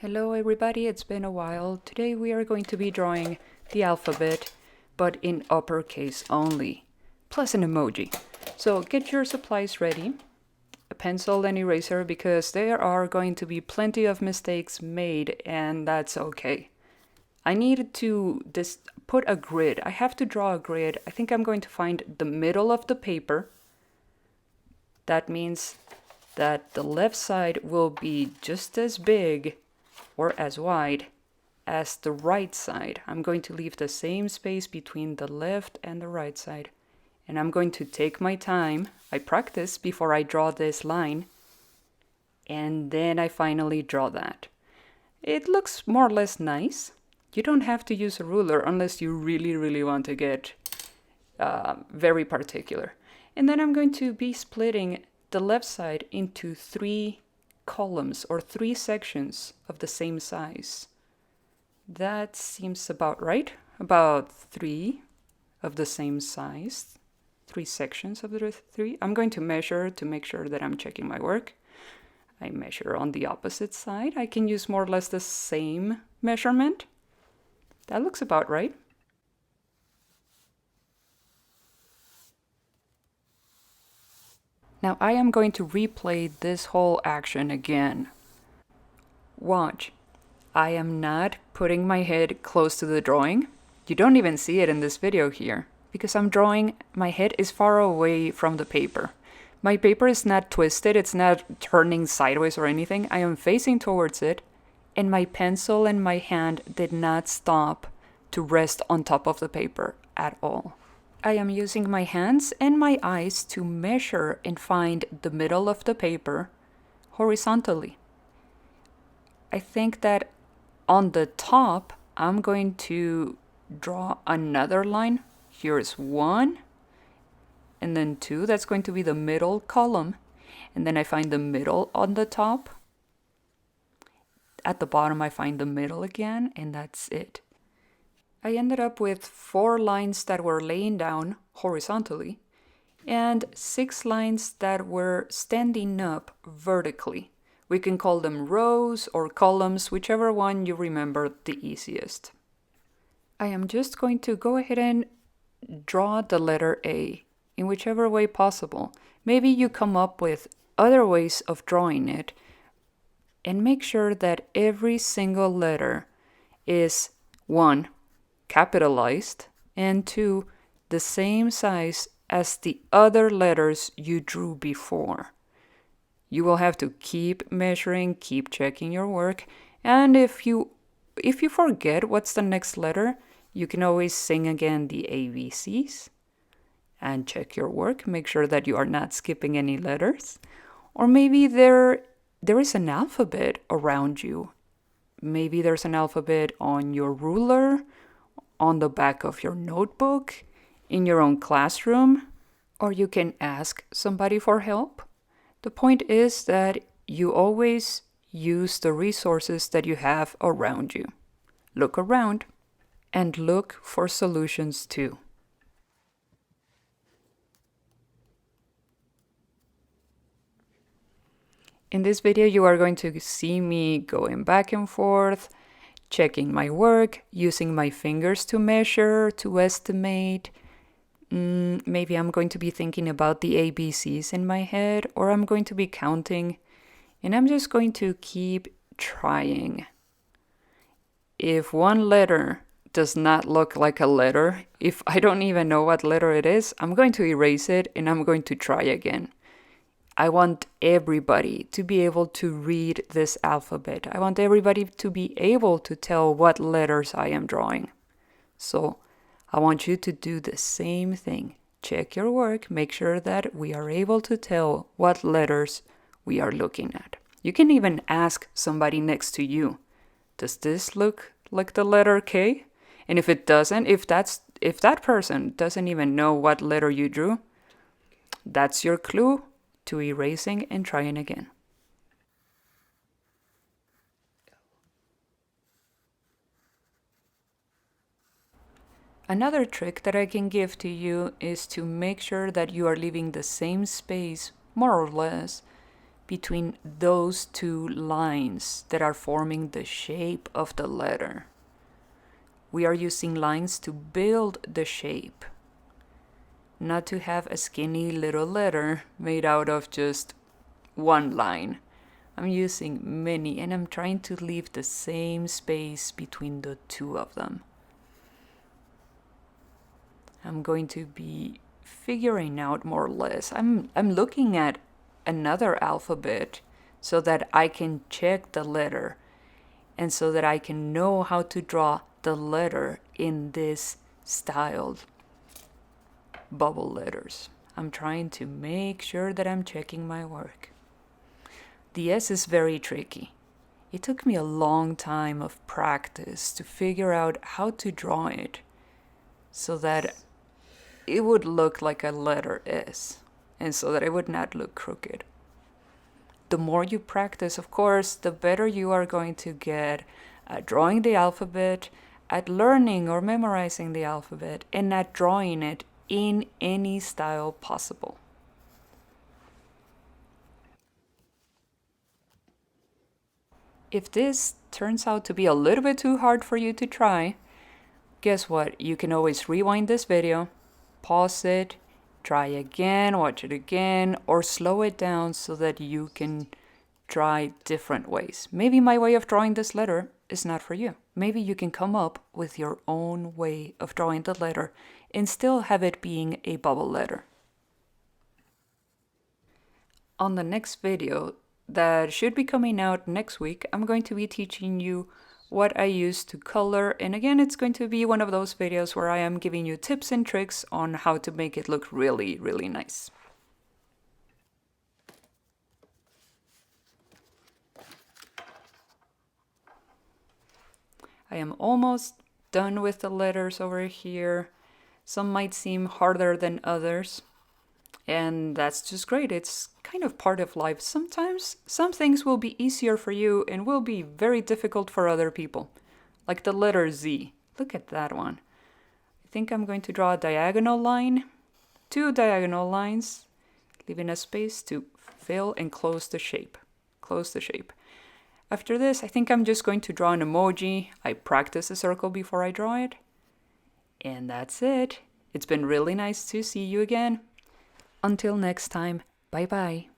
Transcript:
Hello everybody, it's been a while. Today we are going to be drawing the alphabet, but in uppercase only, plus an emoji. So get your supplies ready, a pencil and eraser, because there are going to be plenty of mistakes made, and that's okay. I needed to put a grid. I have to draw a grid. I think I'm going to find the middle of the paper. That means that the left side will be just as big or as wide as the right side. I'm going to leave the same space between the left and the right side. And I'm going to take my time. I practice before I draw this line. And then I finally draw that. It looks more or less nice. You don't have to use a ruler unless you really want to get very particular. And then I'm going to be splitting the left side into 3 columns or 3 sections of the same size. That seems about right. About 3 of the same size. 3 sections of the 3. I'm going to measure to make sure that I'm checking my work. I measure on the opposite side. I can use more or less the same measurement. That looks about right. Now I am going to replay this whole action again. Watch. I am not putting my head close to the drawing. You don't even see it in this video here, because I'm drawing, my head is far away from the paper. My paper is not twisted, it's not turning sideways or anything. I am facing towards it, and my pencil and my hand did not stop to rest on top of the paper at all. I am using my hands and my eyes to measure and find the middle of the paper horizontally. I think that on the top, I'm going to draw another line. Here's 1, and then 2. That's going to be the middle column. And then I find the middle on the top. At the bottom, I find the middle again, and that's it. I ended up with 4 lines that were laying down horizontally and 6 lines that were standing up vertically. We can call them rows or columns, whichever one you remember the easiest. I am just going to go ahead and draw the letter A in whichever way possible. Maybe you come up with other ways of drawing it, and make sure that every single letter is 1, capitalized, and 2, the same size as the other letters you drew before. You will have to keep measuring, keep checking your work, and if you forget what's the next letter, you can always sing again the ABCs and check your work, make sure that you are not skipping any letters. Or maybe there is an alphabet around you. Maybe there's an alphabet on your ruler, on the back of your notebook, in your own classroom, or you can ask somebody for help. The point is that you always use the resources that you have around you. Look around and look for solutions too. In this video, you are going to see me going back and forth, checking my work, using my fingers to measure, to estimate. Maybe I'm going to be thinking about the ABCs in my head, or I'm going to be counting, and I'm just going to keep trying. If one letter does not look like a letter, if I don't even know what letter it is, I'm going to erase it and I'm going to try again. I want everybody to be able to read this alphabet. I want everybody to be able to tell what letters I am drawing. So I want you to do the same thing. Check your work, make sure that we are able to tell what letters we are looking at. You can even ask somebody next to you, does this look like the letter K? And if it doesn't, if that person doesn't even know what letter you drew, that's your clue to erasing and trying again. Another trick that I can give to you is to make sure that you are leaving the same space, more or less, between those two lines that are forming the shape of the letter. We are using lines to build the shape, not to have a skinny little letter made out of just one line. I'm using many, and I'm trying to leave the same space between the two of them. I'm going to be figuring out more or less. I'm looking at another alphabet so that I can check the letter and so that I can know how to draw the letter in this styled bubble letters. I'm trying to make sure that I'm checking my work. The S is very tricky. It took me a long time of practice to figure out how to draw it so that it would look like a letter S and so that it would not look crooked. The more you practice, of course, the better you are going to get at drawing the alphabet, at learning or memorizing the alphabet, and at drawing it in any style possible. If this turns out to be a little bit too hard for you to try, guess what? You can always rewind this video, pause it, try again, watch it again, or slow it down so that you can try different ways. Maybe my way of drawing this letter is not for you. Maybe you can come up with your own way of drawing the letter and still have it being a bubble letter. On the next video that should be coming out next week, I'm going to be teaching you what I use to color. And again, it's going to be one of those videos where I am giving you tips and tricks on how to make it look really, really nice. I am almost done with the letters over here. Some might seem harder than others, and that's just great. It's kind of part of life. Sometimes some things will be easier for you and will be very difficult for other people. Like the letter Z. Look at that one. I think I'm going to draw a diagonal line, 2 diagonal lines, leaving a space to fill and close the shape. Close the shape. After this, I think I'm just going to draw an emoji. I practice a circle before I draw it. And that's it. It's been really nice to see you again. Until next time, bye-bye.